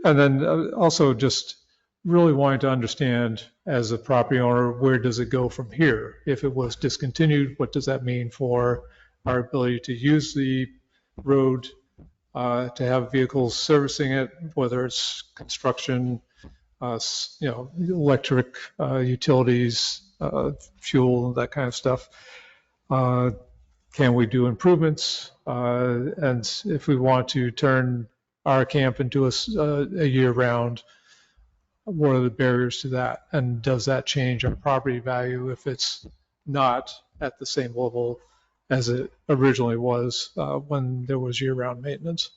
then also just really wanting to understand as a property owner, where does it go from here? If it was discontinued, what does that mean for our ability to use the road, to have vehicles servicing it, whether it's construction, electric utilities, fuel, that kind of stuff. Can we do improvements? And if we want to turn our camp into a year-round, what are the barriers to that? And does that change our property value if it's not at the same level as it originally was when there was year-round maintenance?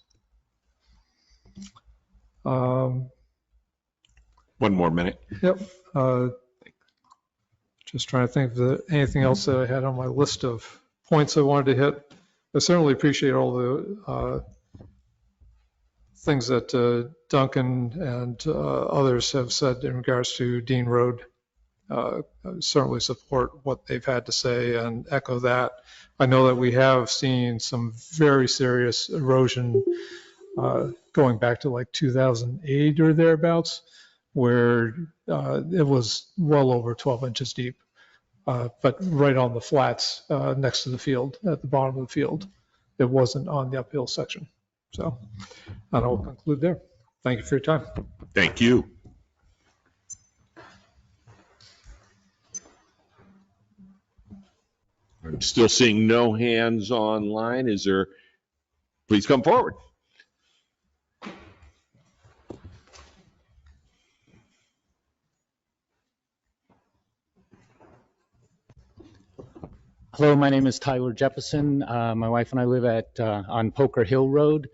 One more minute. Yep. Just trying to think of anything else that I had on my list of points I wanted to hit. I certainly appreciate all the things that Duncan and others have said in regards to Dean Road. I certainly support what they've had to say and echo that. I know that we have seen some very serious erosion going back to like 2008 or thereabouts, where it was well over 12 inches deep, but right on the flats next to the field, at the bottom of the field. It wasn't on the uphill section. So I'll conclude there. Thank you for your time. Thank you. I'm still seeing no hands online. Is there? Please come forward. Hello, my name is Tyler Jefferson. My wife and I live on Poker Hill Road.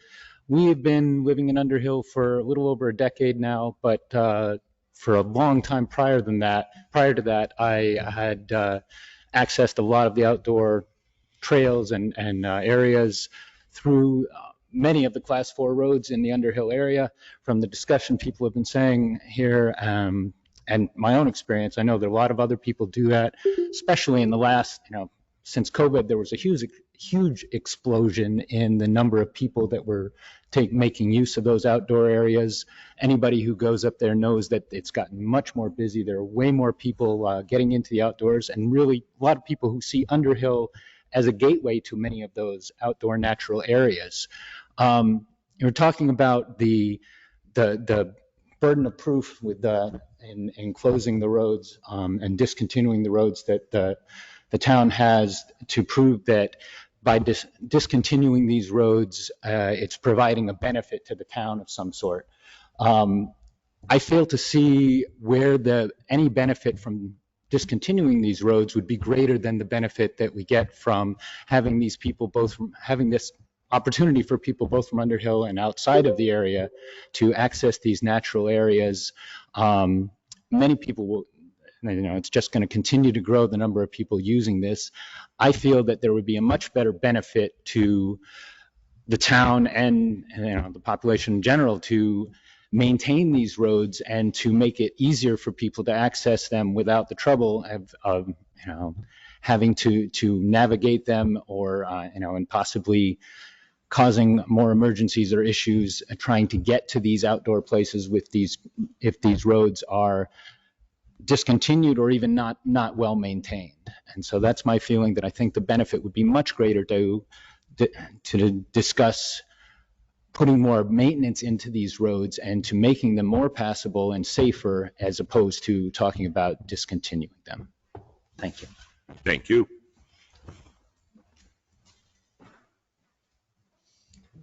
We have been living in Underhill for a little over a decade now, but for a long time prior to that, I had accessed a lot of the outdoor trails and areas through many of the Class 4 roads in the Underhill area. From the discussion people have been saying here, and my own experience, I know that a lot of other people do that, especially in the last, since COVID, there was a huge explosion in the number of people that were making use of those outdoor areas. Anybody who goes up there knows that it's gotten much more busy. There are way more people getting into the outdoors, and really a lot of people who see Underhill as a gateway to many of those outdoor natural areas. You're talking about the burden of proof with in closing the roads and discontinuing the roads that the town has to prove that by discontinuing these roads, it's providing a benefit to the town of some sort. I fail to see where any benefit from discontinuing these roads would be greater than the benefit that we get from having these people having this opportunity for people both from Underhill and outside of the area to access these natural areas. Many people will, it's just going to continue to grow the number of people using this. I feel that there would be a much better benefit to the town and the population in general to maintain these roads and to make it easier for people to access them without the trouble of having to navigate them or and possibly causing more emergencies or issues trying to get to these outdoor places if these roads are discontinued or even not well maintained. And so that's my feeling, that I think the benefit would be much greater to discuss putting more maintenance into these roads and to making them more passable and safer, as opposed to talking about discontinuing them. Thank you. Thank you.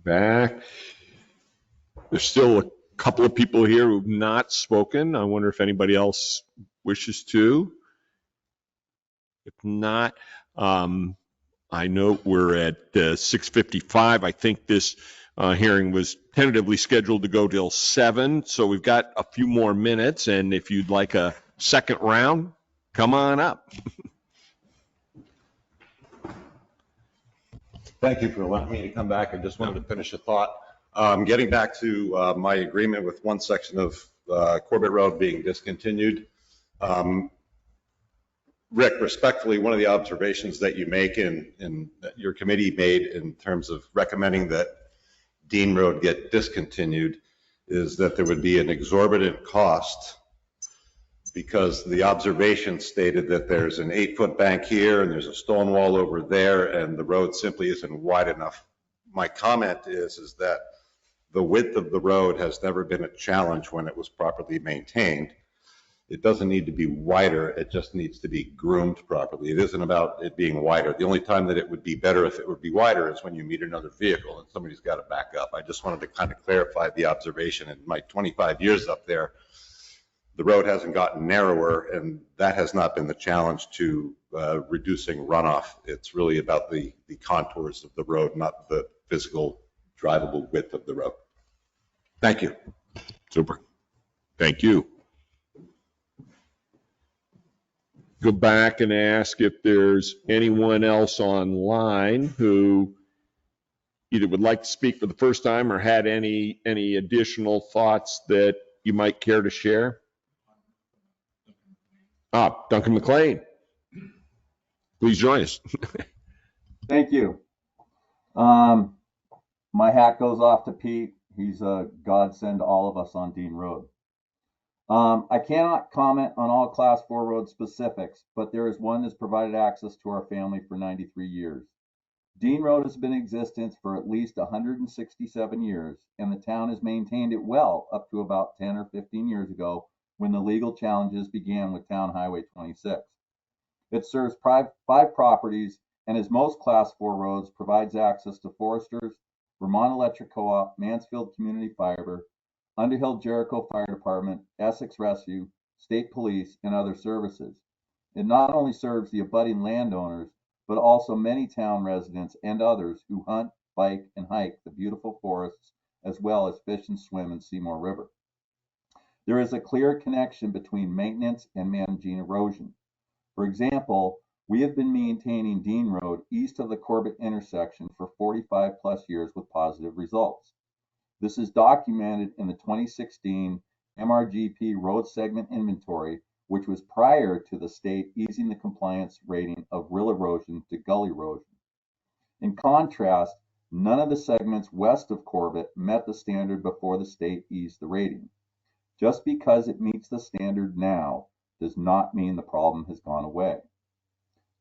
Back. There's still a couple of people here who've not spoken. I wonder if anybody else wishes to. If not, I know we're at 6:55. I think this hearing was tentatively scheduled to go till 7, so we've got a few more minutes, and if you'd like a second round, come on up. Thank you for allowing me to come back. I just wanted to finish a thought. Getting back to my agreement with one section of Corbett Road being discontinued. Rick, respectfully, one of the observations that you make and that your committee made in terms of recommending that Dean Road get discontinued is that there would be an exorbitant cost, because the observation stated that there's an 8-foot bank here and there's a stone wall over there and the road simply isn't wide enough. My comment is that the width of the road has never been a challenge when it was properly maintained. It doesn't need to be wider, it just needs to be groomed properly. It isn't about it being wider. The only time that it would be better if it would be wider is when you meet another vehicle and somebody's got to back up. I just wanted to kind of clarify the observation. In my 25 years up there, the road hasn't gotten narrower, and that has not been the challenge to reducing runoff. It's really about the contours of the road, not the physical drivable width of the road. Thank you. Super. Thank you. Go back and ask if there's anyone else online who either would like to speak for the first time or had any additional thoughts that you might care to share. Duncan McLean, please join us. Thank you. My hat goes off to Pete. He's a godsend to all of us on Dean Road. I cannot comment on all Class 4 road specifics, but there is one that's provided access to our family for 93 years. Dean Road has been in existence for at least 167 years, and the town has maintained it well up to about 10 or 15 years ago when the legal challenges began with Town Highway 26. It serves 5 properties, and as most Class 4 roads, provides access to Foresters, Vermont Electric Co-op, Mansfield Community Fiber, Underhill Jericho Fire Department, Essex Rescue, State Police, and other services. It not only serves the abutting landowners, but also many town residents and others who hunt, bike, and hike the beautiful forests, as well as fish and swim in Seymour River. There is a clear connection between maintenance and managing erosion. For example, we have been maintaining Dean Road east of the Corbett intersection for 45 plus years with positive results. This is documented in the 2016 MRGP road segment inventory, which was prior to the state easing the compliance rating of rill erosion to gully erosion. In contrast, none of the segments west of Corbett met the standard before the state eased the rating. Just because it meets the standard now does not mean the problem has gone away.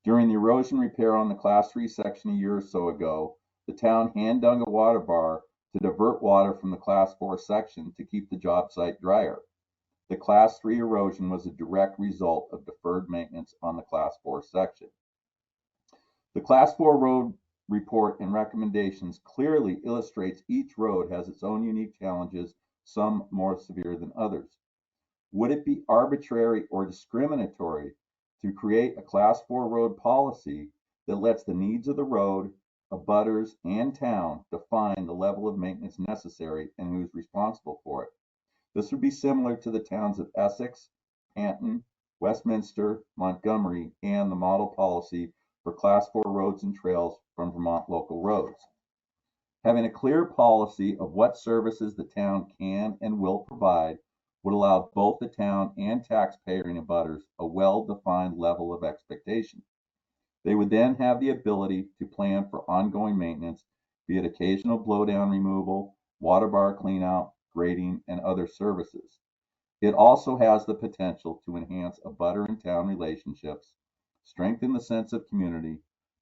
During the erosion repair on the Class 3 section a year or so ago, the town hand dug a water bar to divert water from the Class 4 section to keep the job site drier. The Class 3 erosion was a direct result of deferred maintenance on the Class 4 section. The Class 4 road report and recommendations clearly illustrates each road has its own unique challenges, some more severe than others. Would it be arbitrary or discriminatory to create a Class 4 road policy that lets the needs of the road, abutters, and town define the level of maintenance necessary and who's responsible for it? This would be similar to the towns of Essex, Canton, Westminster, Montgomery, and the model policy for Class 4 roads and trails from Vermont Local Roads. Having a clear policy of what services the town can and will provide would allow both the town and taxpayer and abutters a well-defined level of expectation. They would then have the ability to plan for ongoing maintenance, be it occasional blowdown removal, water bar cleanout, grading, and other services. It also has the potential to enhance abutter and town relationships, strengthen the sense of community,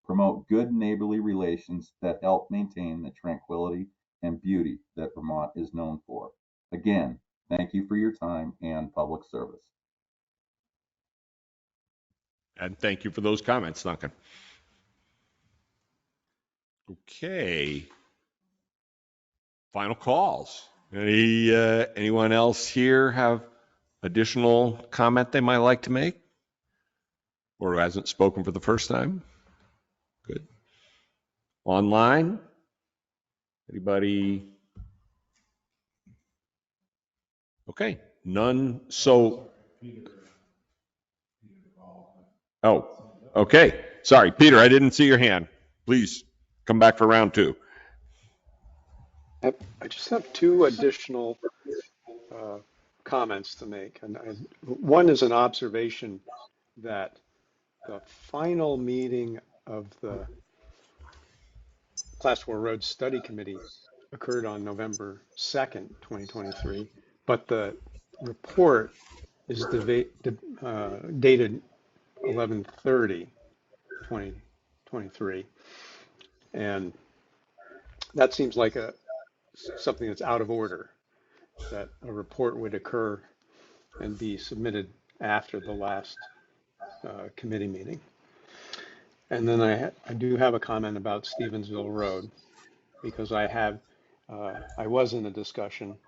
promote good neighborly relations that help maintain the tranquility and beauty that Vermont is known for. Again, thank you for your time and public service. And thank you for those comments, Duncan. Okay. Final calls. Anyone else here have additional comment they might like to make? Or who hasn't spoken for the first time? Good. Online? Anybody? Okay, none. So, oh, okay. Sorry, Peter, I didn't see your hand. Please come back for round 2. I just have 2 additional comments to make. And one is an observation that the final meeting of the Class 4 Road Study Committee occurred on November 2nd, 2023, but the report is dated 11/30/2023. And that seems like something that's out of order, that a report would occur and be submitted after the last committee meeting. And then I do have a comment about Stevensville Road, because I was in a discussion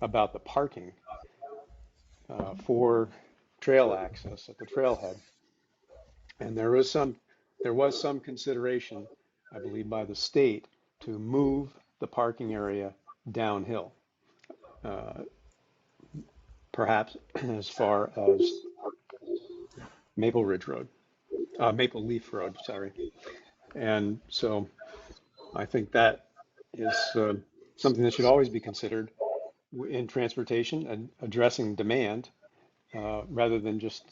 about the parking for trail access at the trailhead. And there was some consideration, I believe, by the state to move the parking area downhill, perhaps as far as Maple Leaf Road, sorry. And so I think that is something that should always be considered in transportation and addressing demand, rather than just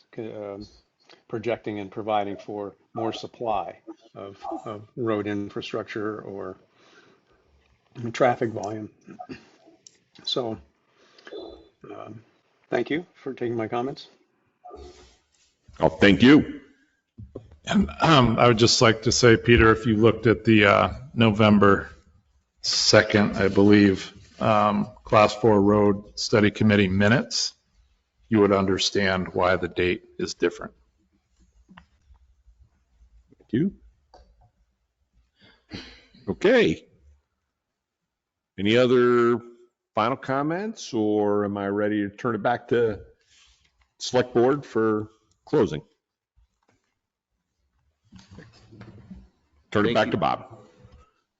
projecting and providing for more supply of road infrastructure or traffic volume. So thank you for taking my comments. Oh, thank you. And I would just like to say, Peter, if you looked at the November 2nd, I believe, Class 4 Road Study Committee minutes, you would understand why the date is different. Thank you. Okay. Any other final comments, or am I ready to turn it back to Select Board for closing? Turn it back to Bob.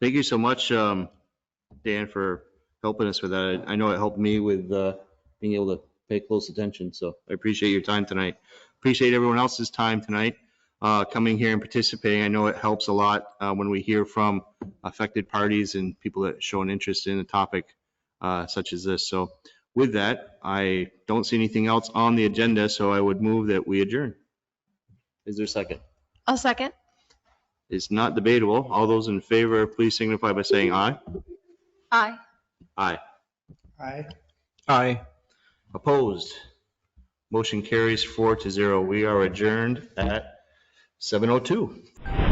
Thank you so much, Dan, for helping us with that. I know it helped me with being able to pay close attention. So I appreciate your time tonight. Appreciate everyone else's time tonight, coming here and participating. I know it helps a lot when we hear from affected parties and people that show an interest in a topic such as this. So with that, I don't see anything else on the agenda, so I would move that we adjourn. Is there a second? I'll second. It's not debatable. All those in favor, please signify by saying aye. Aye. Aye. Aye. Aye. Opposed? Motion carries 4-0. We are adjourned at 7:02.